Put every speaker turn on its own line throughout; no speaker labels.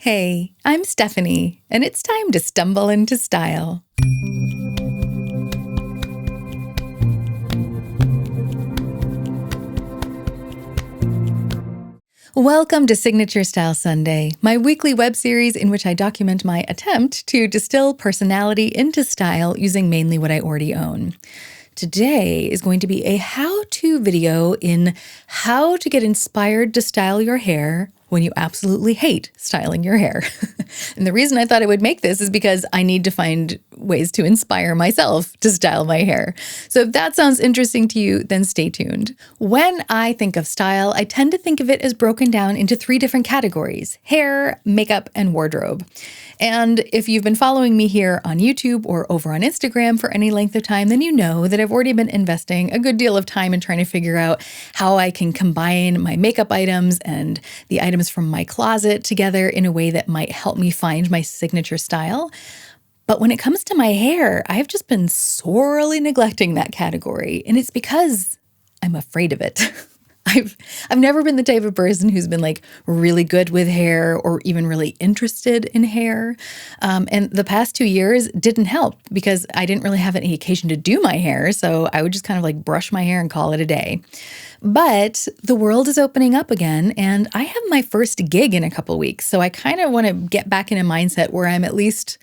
Hey, I'm Stephanie, and it's time to stumble into style. Welcome to Signature Style Sunday, my weekly web series in which I document my attempt to distill personality into style using mainly what I already own. Today is going to be a how-to video in how to get inspired to style your hair when you absolutely hate styling your hair. And the reason I thought I would make this is because I need to find ways to inspire myself to style my hair. So if that sounds interesting to you, then stay tuned. When I think of style, I tend to think of it as broken down into three different categories: hair, makeup, and wardrobe. And if you've been following me here on YouTube or over on Instagram for any length of time, then you know that I've already been investing a good deal of time in trying to figure out how I can combine my makeup items and the items from my closet together in a way that might help me find my signature style. But when it comes to my hair, I've just been sorely neglecting that category, and it's because I'm afraid of it. I've never been the type of person who's been like really good with hair or even really interested in hair. And the past 2 years didn't help because I didn't really have any occasion to do my hair. So I would just kind of like brush my hair and call it a day. But the world is opening up again, and I have my first gig in a couple weeks. So I kind of want to get back in a mindset where I'm at least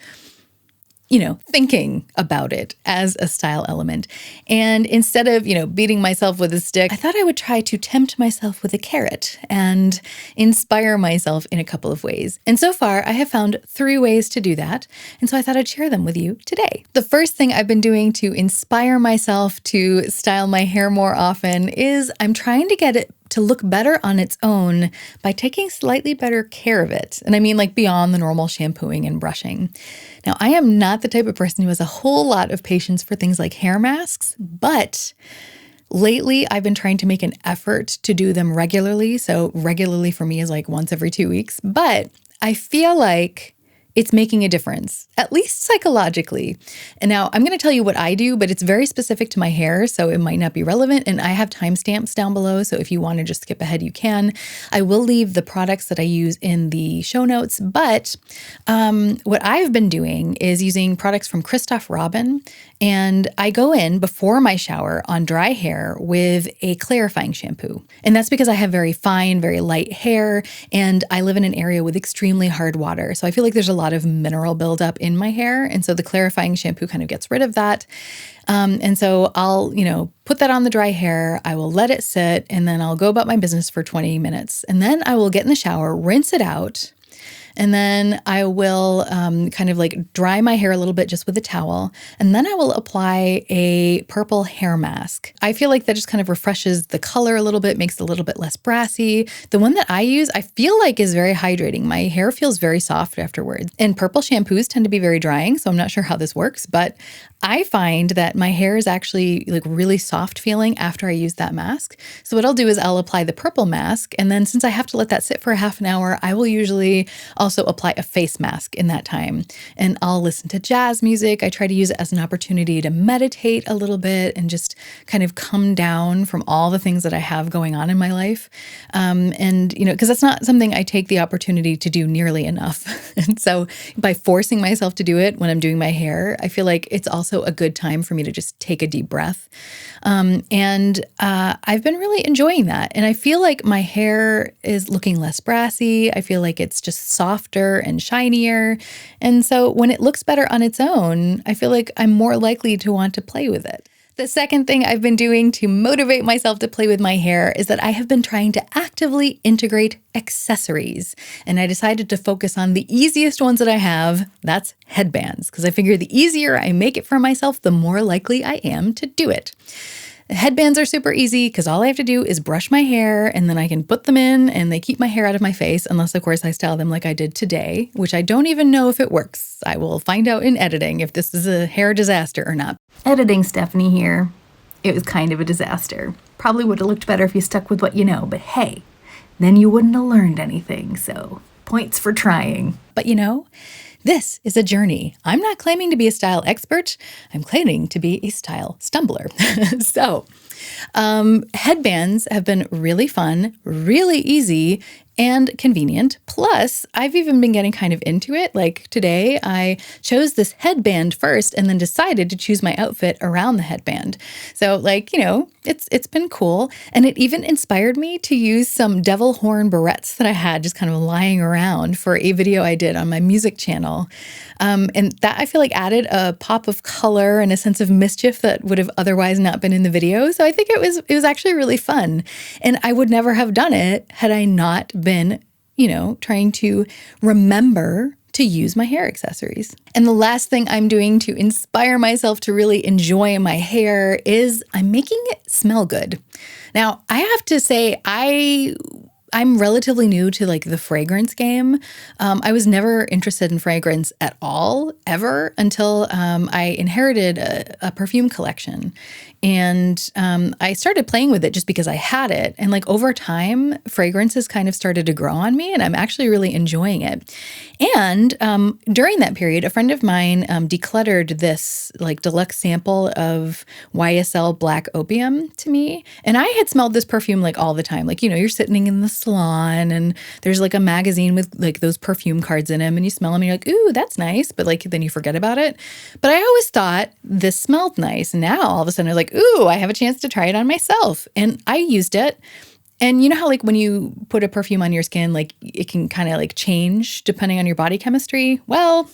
thinking about it as a style element. And instead of, beating myself with a stick, I thought I would try to tempt myself with a carrot and inspire myself in a couple of ways. And so far, I have found 3 ways to do that. And so I thought I'd share them with you today. The first thing I've been doing to inspire myself to style my hair more often is I'm trying to get it to look better on its own by taking slightly better care of it. And I mean like beyond the normal shampooing and brushing. Now, I am not the type of person who has a whole lot of patience for things like hair masks, but lately I've been trying to make an effort to do them regularly. So regularly for me is like once every 2 weeks, but I feel like it's making a difference, at least psychologically. And now I'm going to tell you what I do, but it's very specific to my hair, so it might not be relevant. And I have timestamps down below, so if you want to just skip ahead, you can. I will leave the products that I use in the show notes, but what I've been doing is using products from Christophe Robin, and I go in before my shower on dry hair with a clarifying shampoo. And that's because I have very fine, very light hair, and I live in an area with extremely hard water. So I feel like there's a lot of mineral buildup in my hair. And so the clarifying shampoo kind of gets rid of that. And so I'll, put that on the dry hair. I will let it sit, and then I'll go about my business for 20 minutes. And then I will get in the shower, rinse it out. And then I will kind of like dry my hair a little bit just with a towel. And then I will apply a purple hair mask. I feel like that just kind of refreshes the color a little bit, makes it a little bit less brassy. The one that I use, I feel like is very hydrating. My hair feels very soft afterwards. And purple shampoos tend to be very drying, so I'm not sure how this works, but I find that my hair is actually like really soft feeling after I use that mask. So what I'll do is I'll apply the purple mask, and then since I have to let that sit for a half an hour, I will usually also apply a face mask in that time. And I'll listen to jazz music. I try to use it as an opportunity to meditate a little bit and just kind of come down from all the things that I have going on in my life. Because that's not something I take the opportunity to do nearly enough. And so by forcing myself to do it when I'm doing my hair, I feel like it's also a good time for me to just take a deep breath. I've been really enjoying that. And I feel like my hair is looking less brassy. I feel like it's just softer and shinier. And so when it looks better on its own, I feel like I'm more likely to want to play with it. The second thing I've been doing to motivate myself to play with my hair is that I have been trying to actively integrate accessories. And I decided to focus on the easiest ones that I have. That's headbands, because I figure the easier I make it for myself, the more likely I am to do it. Headbands are super easy because all I have to do is brush my hair and then I can put them in and they keep my hair out of my face, unless of course I style them like I did today, which I don't even know if it works. I will find out in editing if this is a hair disaster or not. Editing Stephanie here. It was kind of a disaster. Probably would have looked better if you stuck with what you know, but hey, then you wouldn't have learned anything, so points for trying. But this is a journey. I'm not claiming to be a style expert. I'm claiming to be a style stumbler. So Headbands have been really fun, really easy, and convenient. Plus, I've even been getting kind of into it. Like today, I chose this headband first and then decided to choose my outfit around the headband. So like, it's been cool. And it even inspired me to use some devil horn barrettes that I had just kind of lying around for a video I did on my music channel. And that I feel like added a pop of color and a sense of mischief that would have otherwise not been in the video. So I think it was actually really fun. And I would never have done it had I not been, trying to remember to use my hair accessories. And the last thing I'm doing to inspire myself to really enjoy my hair is I'm making it smell good. Now, I have to say, I'm relatively new to like the fragrance game. I was never interested in fragrance at all, ever, until I inherited a perfume collection. And I started playing with it just because I had it. And like over time, fragrances kind of started to grow on me, and I'm actually really enjoying it. And during that period, a friend of mine decluttered this like deluxe sample of YSL Black Opium to me. And I had smelled this perfume like all the time. Like, you're sitting in the salon and there's like a magazine with like those perfume cards in them, and you smell them and you're like, ooh, that's nice. But like, then you forget about it. But I always thought this smelled nice. And now all of a sudden I was like, ooh, I have a chance to try it on myself. And I used it. And you know how like when you put a perfume on your skin, like it can kind of like change depending on your body chemistry? Well,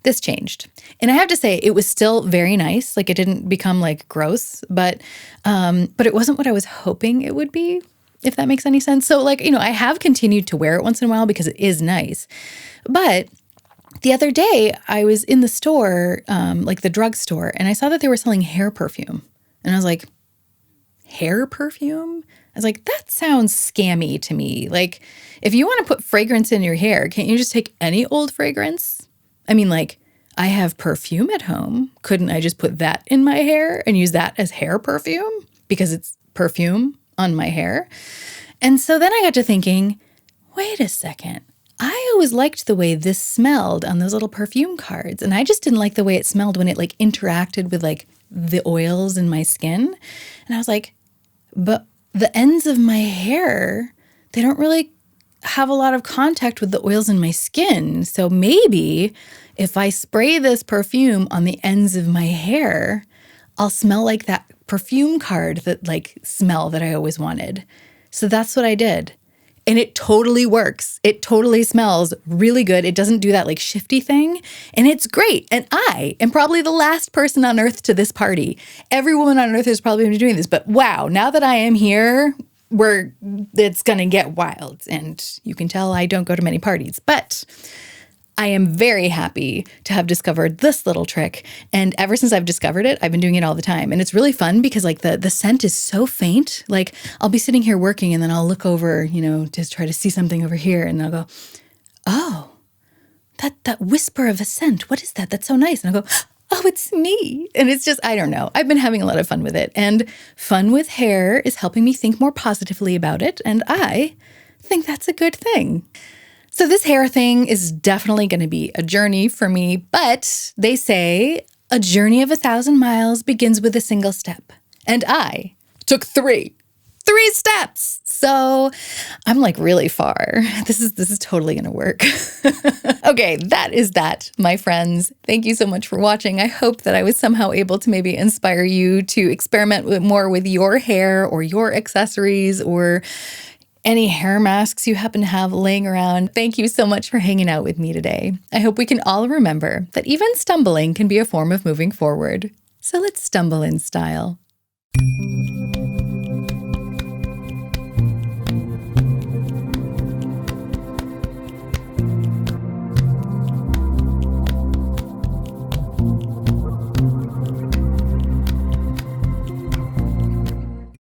this changed. And I have to say it was still very nice. Like it didn't become like gross, but it wasn't what I was hoping it would be, if that makes any sense. So like, I have continued to wear it once in a while because it is nice. But the other day I was in the store, like the drugstore, and I saw that they were selling hair perfume. And I was like, hair perfume? I was like, that sounds scammy to me. Like, if you want to put fragrance in your hair, can't you just take any old fragrance? I mean, like, I have perfume at home. Couldn't I just put that in my hair and use that as hair perfume? Because it's perfume on my hair. And so then I got to thinking, wait a second. I always liked the way this smelled on those little perfume cards. And I just didn't like the way it smelled when it like interacted with like the oils in my skin. And I was like, but the ends of my hair, they don't really have a lot of contact with the oils in my skin. So maybe if I spray this perfume on the ends of my hair, I'll smell like that perfume card that like smell that I always wanted. So that's what I did. And it totally works. It totally smells really good. It doesn't do that like shifty thing. And it's great. And I am probably the last person on earth to this party. Every woman on earth is probably going to be doing this. But wow, now that I am here, it's going to get wild. And you can tell I don't go to many parties. But I am very happy to have discovered this little trick. And ever since I've discovered it, I've been doing it all the time. And it's really fun because like the scent is so faint. Like I'll be sitting here working and then I'll look over, to try to see something over here. And I'll go, oh, that whisper of a scent. What is that? That's so nice. And I'll go, oh, it's me. And it's just, I don't know. I've been having a lot of fun with it. And fun with hair is helping me think more positively about it. And I think that's a good thing. So this hair thing is definitely going to be a journey for me, but they say a journey of 1,000 miles begins with a single step. And I took three steps. So I'm like really far. This is totally going to work. Okay, that is that, my friends. Thank you so much for watching. I hope that I was somehow able to maybe inspire you to experiment more with your hair or your accessories or any hair masks you happen to have laying around. Thank you so much for hanging out with me today. I hope we can all remember that even stumbling can be a form of moving forward. So let's stumble in style.